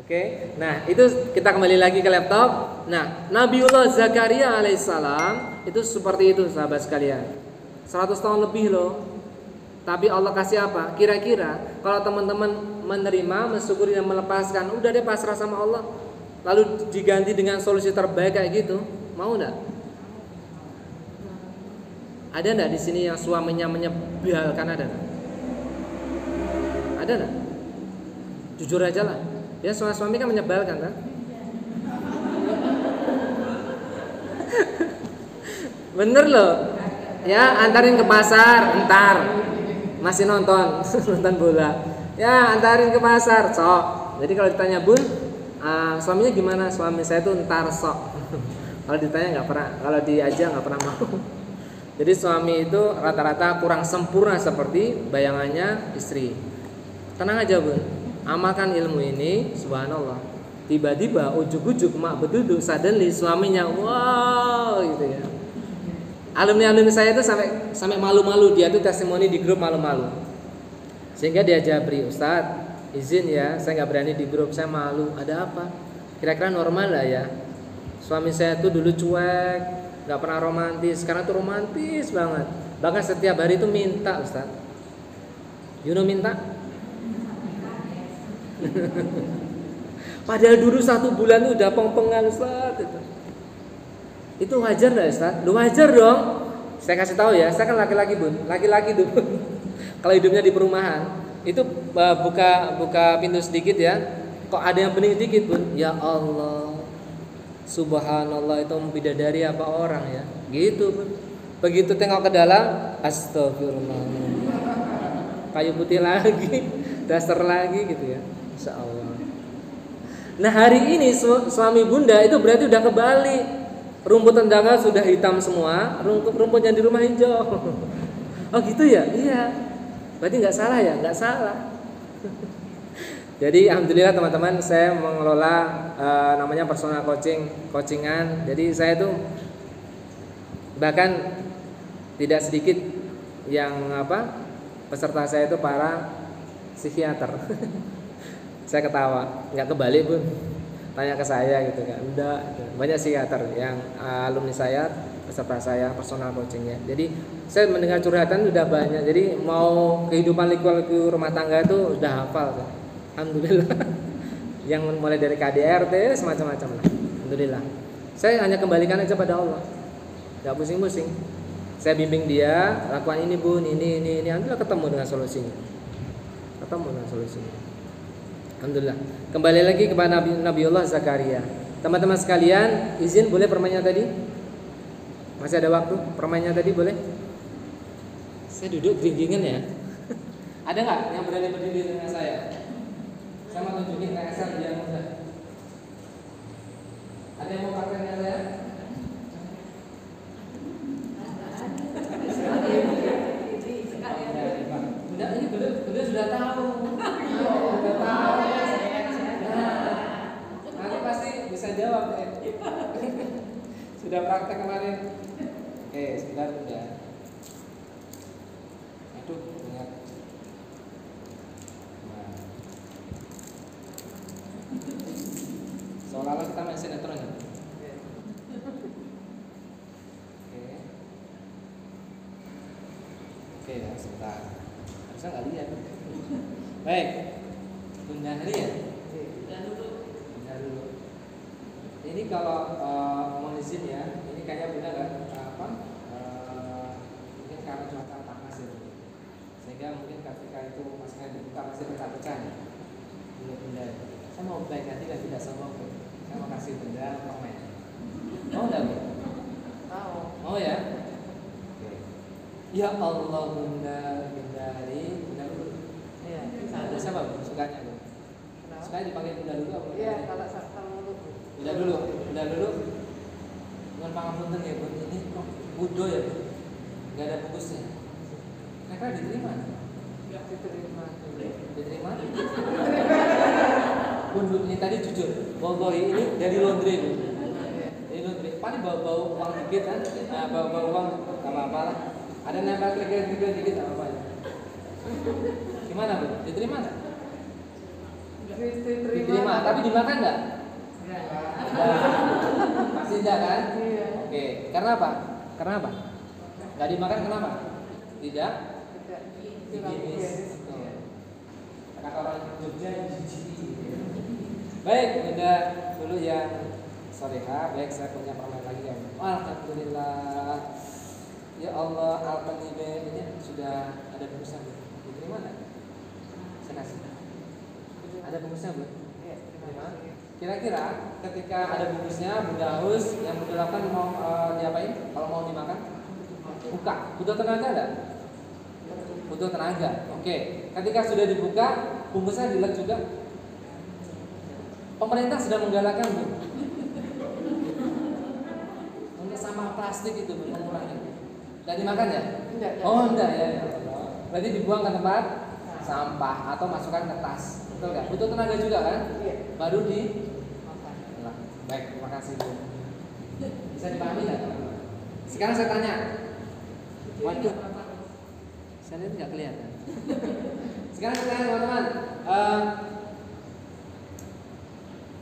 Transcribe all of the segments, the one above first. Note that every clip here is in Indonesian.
Oke, nah itu kita kembali lagi ke laptop. Nah, Nabiullah Zakaria alaihissalam itu seperti itu sahabat sekalian. 100 tahun lebih loh. Tapi Allah kasih apa? Kira-kira kalau teman-teman menerima, mensyukuri dan melepaskan, udah deh pasrah sama Allah. Lalu diganti dengan solusi terbaik kayak gitu, mau enggak? Ada enggak di sini yang suaminya menyebalkan, ada enggak? Ada enggak? Jujur aja lah. Ya suami kan menyebalkan kan? Bener loh. Ya antarin ke pasar, entar masih nonton nonton bola. Ya antarin ke pasar, sok. Jadi kalau ditanya bun, suaminya gimana? Suami saya tuh entar sok. Kalau ditanya nggak pernah, kalau diajak nggak pernah mau. Jadi suami itu rata-rata kurang sempurna seperti bayangannya istri. Tenang aja bun, amalkan ilmu ini, subhanallah. Tiba-tiba ujuk-ujuk mak beduduk suddenly suaminya wow gitu ya. Alumni saya itu sampai malu-malu, dia tuh testimoni di grup malu-malu. Sehingga dia jabri, Ustadz izin ya, saya nggak berani di grup, saya malu. Ada apa? Kira-kira normal lah ya. Suami saya tuh dulu cuek, nggak pernah romantis, sekarang tuh romantis banget. Bahkan setiap hari tuh minta, Ustadz. You know minta? Padahal dulu 1 bulan tuh udah peng-pengan Ustadz. Itu wajar nggak Ustaz? Lu wajar dong. Saya kasih tahu ya, saya kan laki-laki bun, laki-laki tuh. Kalau hidupnya di perumahan, itu buka pintu sedikit ya. Kok ada yang bening sedikit bun? Ya Allah, subhanallah itu bidadari apa orang ya? Gitu bun. Begitu tengok ke dalam, astagfirullah. Kayu putih lagi, daster lagi gitu ya. Insya Allah. Nah hari ini suami bunda itu berarti udah kebalik. Rumput tetangga sudah hitam semua, rumputnya di rumah hijau. Oh gitu ya? Iya. Berarti nggak salah ya? Nggak salah. Jadi alhamdulillah teman-teman, saya mengelola namanya personal coachingan. Jadi saya tuh bahkan tidak sedikit yang peserta saya itu para psikiater. Saya ketawa, nggak kebalik pun. Tanya ke saya gitu kan, udah banyak psikiater yang alumni saya, peserta saya personal coachingnya. Jadi saya mendengar curhatan udah banyak. Jadi mau kehidupan liku-liku rumah tangga itu udah hafal kan? Alhamdulillah. Yang mulai dari KDRT semacam-macam lah. Alhamdulillah. Saya hanya kembalikan aja pada Allah, nggak pusing-pusing. Saya bimbing dia, lakukan ini bun, ini. Alhamdulillah ketemu dengan solusinya. Alhamdulillah. Kembali lagi kepada Nabiullah Zakaria. Teman-teman sekalian, izin boleh permainnya tadi? Masih ada waktu? Permainnya tadi boleh? Saya duduk ginggingan ya. Ada nggak yang berani berdiri dengan saya? Saya mau tunjukin KSR biar mudah. Ada yang mau partnernya saya? Enggak, ini beliau sudah tahu. Sudah tahu. Nanti pasti bisa jawab ya. Sudah praktek kemarin. Oke, sebentar udah. Aduh, ingat. Nah. Seolah-olah kita main sinetron ya. Oke ya, sebentar. Harusnya nggak lihat. Baik, Bunda Hari ya. Bunda dulu. Ini kalau mohon izin ya, ini kayaknya Bunda nggak mungkin karena cuaca panas ya, sehingga mungkin ketika itu maskernya dibuka masih pecah-pecah ya. Bunda, saya mau baik hati dan tidak sombong. Saya mau kasih Bunda permen. Mau nggak Bu? Mau ya? Ya Allah Bunda Hari, Bunda dulu. Iya. Ada siapa Bu? Sukanya Bu? Sukanya dipanggil Bunda dulu apa? Iya, kalau dulu. Bunda dulu. Dengan pangapunten ya Bu, ini kok budo ya Bu? Gak ada bungkusnya. Mereka diterima? Gak diterima. Diterima? Bunda ini tadi jujur, bau ini dari laundry Bu. Dari laundry. Paling bau uang dikit kan? Bau uang apa-apa lah. Ada nempel klik dikit apa-apa ya. Gimana Bu? Diterima nggak? Diterima, tapi dimakan nggak? Pasti tidak kan? Iya. Oke, karena apa? Karena apa? Nggak dimakan kenapa? Tidak Tidak higienis. Kata orang Jogja jijik. Baik, udah dulu yang soreha. Baik, saya punya permen lagi ya. Alhamdulillah. Ya Allah, Alpenibe ini sudah ada bungkusnya Bu. Diterima nggak? Saya kasih. Ada bungkusnya Bu? Iya, Terima. Kira-kira ketika ada bungkusnya, Bunda haus, yang Bunda lakukan mau diapain? Kalau mau dimakan? Buka. Butuh tenaga nggak? Butuh tenaga. Oke. Ketika sudah dibuka, bungkusnya dilek juga. Pemerintah sudah menggalakkan Bu. Untuk sampah plastik itu Bu, mengurangi. Nggak dimakan ya? Enggak. Oh enggak ya. Berarti dibuang ke tempat sampah atau masukkan ke tas. Betul nggak? Butuh tenaga juga kan? Iya. Baru di Makan. Nah, baik, terima kasih Bu. Bisa dipahami nggak? Sekarang saya tanya. Waduh, saya lihat nggak kelihatan. Sekarang saya tanya teman-teman,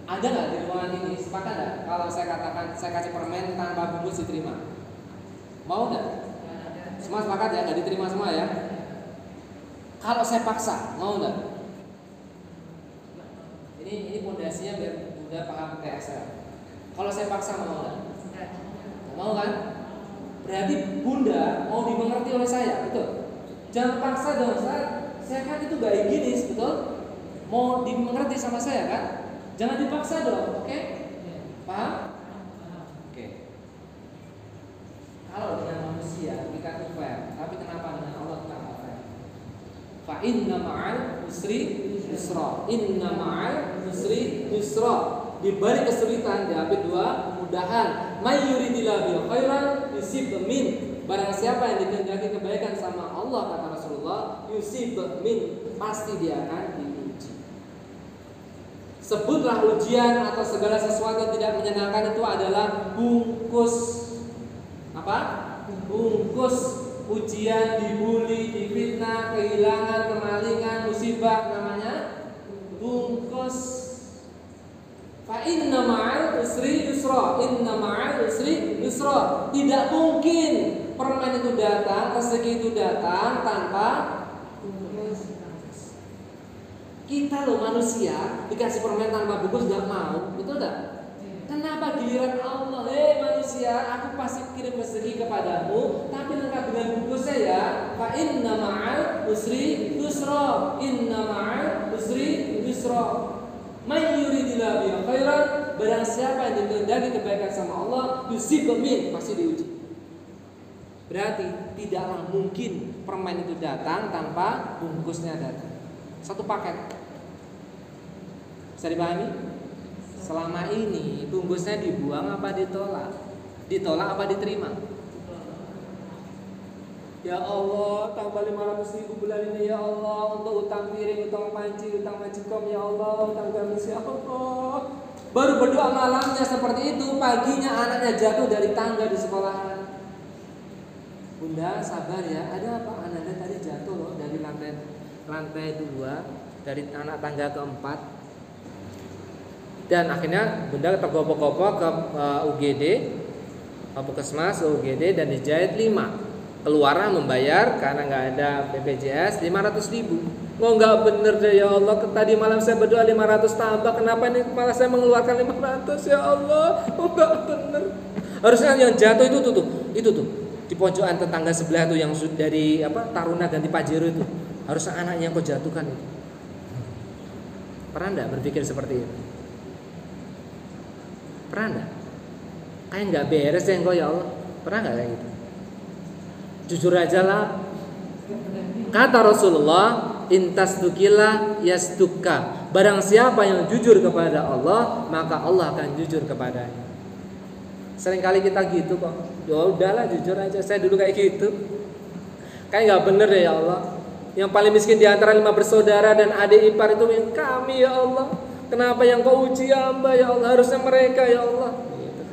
ada nggak di ruangan ini sepakat nggak kalau saya katakan saya kasih permen tanpa bungkus diterima? Mau nggak? Semua sepakat ya, nggak diterima semua ya? Kalau saya paksa, mau nggak? Ini pondasinya biar Bunda paham TSL. Kalau saya paksa mau nggak? Mau kan? Berarti Bunda mau dimengerti oleh saya, betul? Jangan paksa dong, saya kan itu gak higienis, betul? Mau dimengerti sama saya kan? Jangan dipaksa dong, oke? Paham? Oke. Kalau dengan manusia kita tuh fair, tapi kenapa dengan Allah kita nggak fair? Fa inna ma'al usri yusra. Inna ma'al usri yusra. Di balik kesulitan diapit dua kemudahan. May yuridillahu bil khairan yusib min. Barang siapa yang dikehendaki kebaikan sama Allah kata Rasulullah, yusib min, pasti dia akan diuji. Sebutlah ujian atau segala sesuatu yang tidak menyenangkan itu adalah bungkus apa? Bungkus ujian, dibully, difitnah, kehilangan, kemalingan, musibah, namanya bungkus. Fa inna ma'al usri yusra. Inna ma'al usri yusra. Tidak mungkin permen itu datang, rezeki itu datang tanpa bungkus. Kita loh manusia dikasih permen tanpa bungkus nggak mau, betul nggak? Kenapa giliran Allah, manusia, aku pasti kirim rezeki kepadamu, tapi lengkap dengan bungkusnya ya. Fa inna ma'al usri yusra. Inna ma'al usri yusra. May yuridillahu bil khairan, barang siapa yang dikehendaki kebaikan sama Allah, yusib min, pasti diuji. Berarti tidaklah mungkin permen itu datang tanpa bungkusnya datang. Satu paket. Bisa dipahami? Selama ini bungkusnya dibuang apa ditolak? Ditolak apa diterima? Ya Allah, tambah 500.000 bulan ini ya Allah, untuk utang piring, utang panci, utang majikom ya Allah, utang gamis ya Allah. Baru berdoa malamnya seperti itu, paginya anaknya jatuh dari tangga di sekolahan. Bunda sabar ya, ada apa? Anaknya tadi jatuh loh dari lantai 2, dari anak tangga ke-4. Dan akhirnya Bunda tergopoh-gopoh ke UGD, Puskesmas, UGD, dan dijahit 5. Keluar membayar karena nggak ada BPJS 500.000. Oh nggak bener deh ya Allah. Tadi malam saya berdoa 500 tambah. Kenapa ini malah saya mengeluarkan 500 ya Allah? Oh nggak bener. Harusnya yang jatuh itu tuh di pojokan tetangga sebelah tuh yang dari Taruna ganti Pajero itu. Harusnya anaknya yang kau jatuhkan itu. Pernah nggak berpikir seperti itu? Pernah nggak? Kayak nggak beres ya engkau ya Allah. Pernah nggak kayak gitu? Jujur aja lah. Kata Rasulullah, intasdukillah yasduka. Barang siapa yang jujur kepada Allah, maka Allah akan jujur kepadanya. Seringkali kita gitu kok. Ya udahlah jujur aja. Saya dulu kayak gitu. Kayak nggak bener deh ya Allah. Yang paling miskin di antara 5 bersaudara dan adik ipar itu yang kami ya Allah. Kenapa yang kau uji hamba ya Allah? Harusnya mereka ya Allah. Gitu.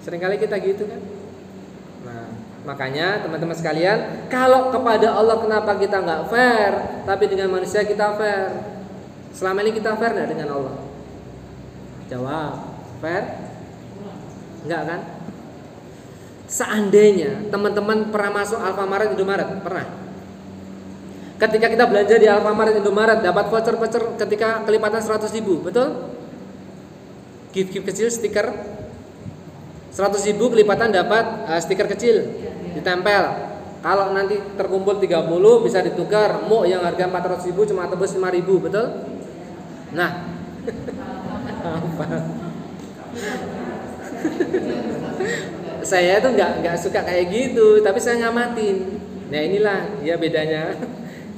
Seringkali kita gitu kan. Nah, makanya teman-teman sekalian, kalau kepada Allah kenapa kita nggak fair, tapi dengan manusia kita fair? Selama ini kita fair nggak dengan Allah? Jawab, fair? Enggak kan? Seandainya teman-teman pernah masuk Alfamart, Indomaret, pernah? Ketika kita belanja di Alfamart, Indomaret, dapat voucher ketika kelipatan 100.000, betul? Gift kecil, stiker 100.000 kelipatan dapat stiker kecil ditempel. Kalau nanti terkumpul 30 bisa ditukar. Mu yang harga 400.000 cuma tebus 5.000, betul? Nah, apa? Saya tuh nggak suka kayak gitu, tapi saya ngamatin. Nah inilah ya bedanya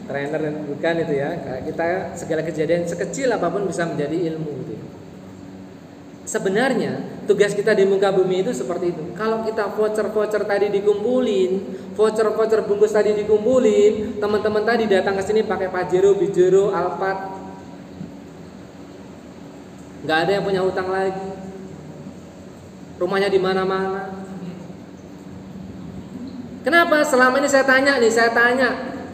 trainer dan bukan itu ya. Kita segala kejadian sekecil apapun bisa menjadi ilmu gitu. Sebenarnya tugas kita di muka bumi itu seperti itu. Kalau kita voucher tadi dikumpulin, voucher bungkus tadi dikumpulin, teman-teman tadi datang ke sini pakai Pajero, Bijero, Alphard, nggak ada yang punya utang lagi. Rumahnya di mana-mana. Kenapa? Selama ini saya tanya,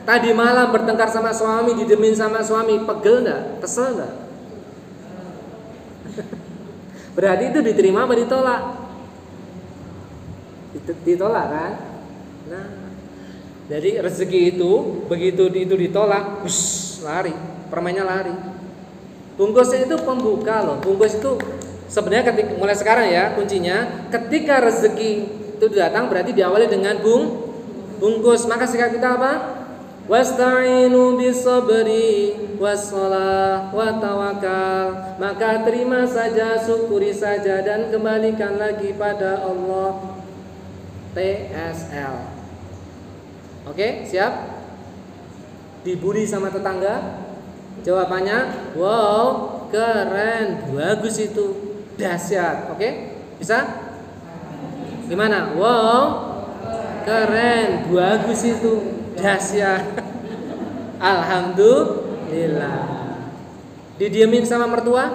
tadi malam bertengkar sama suami, didemin sama suami, pegel nggak? Kesel nggak? Berarti itu diterima apa ditolak? Ditolak kan? Nah, jadi rezeki itu begitu itu ditolak, lari, permainnya lari. Bungkusnya itu pembuka loh. Bungkus itu sebenarnya mulai sekarang ya kuncinya, ketika rezeki itu datang berarti diawali dengan bungkus. Maka sikap kita apa? Wasta'inu bisabri wassalah wa tawakal. Maka terima saja, syukuri saja dan kembalikan lagi pada Allah. TSL. Oke, siap? Dibully sama tetangga? Jawabannya, wow, keren, bagus itu, dahsyat. Oke, bisa? Gimana? Wow, keren, bagus itu, dahsyat. Alhamdulillah. Didiemin sama mertua?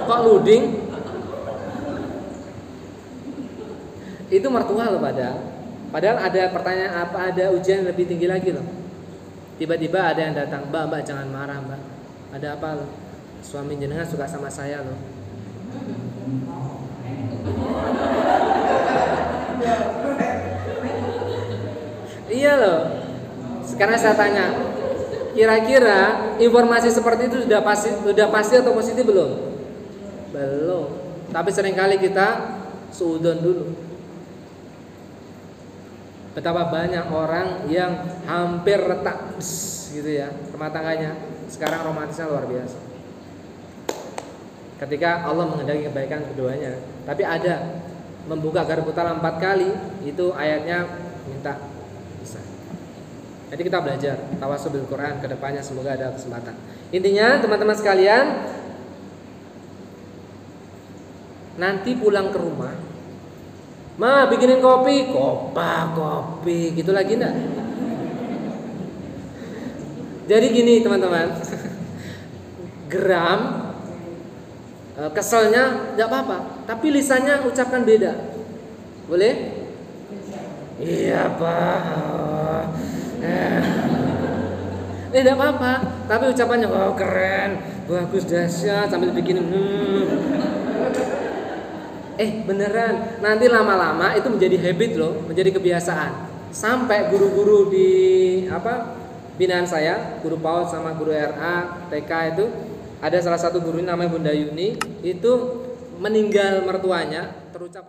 Kok luding? Itu mertua loh padahal ada pertanyaan apa, ada ujian lebih tinggi lagi loh. Tiba-tiba ada yang datang, Mbak jangan marah Mbak. Ada apa loh? Suami jenengan suka sama saya loh. Iya loh. Sekarang saya tanya, kira-kira informasi seperti itu sudah pasti atau positif belum? Belum. Tapi seringkali kita suudon dulu. Betapa banyak orang yang hampir retak gitu ya rumah tangganya, sekarang romantisnya luar biasa ketika Allah menghendaki kebaikan keduanya. Tapi ada membuka garpu talam 4 kali, itu ayatnya minta bisa. Jadi kita belajar tawasul bil Quran kedepannya, semoga ada kesempatan. Intinya teman-teman sekalian, nanti pulang ke rumah, Ma bikinin kopi, kopi, gitu lagi enggak? Jadi gini teman-teman, geram, keselnya enggak apa-apa, tapi lisannya ucapkan beda, boleh? Iya Pak. Enggak apa-apa, tapi ucapannya wow keren, bagus, dahsyat, sambil bikinin. Beneran, nanti lama-lama itu menjadi habit loh, menjadi kebiasaan. Sampai guru-guru di binaan saya, guru PAUD sama guru RA, TK itu, ada salah satu guru namanya Bunda Yuni, itu meninggal mertuanya, terucap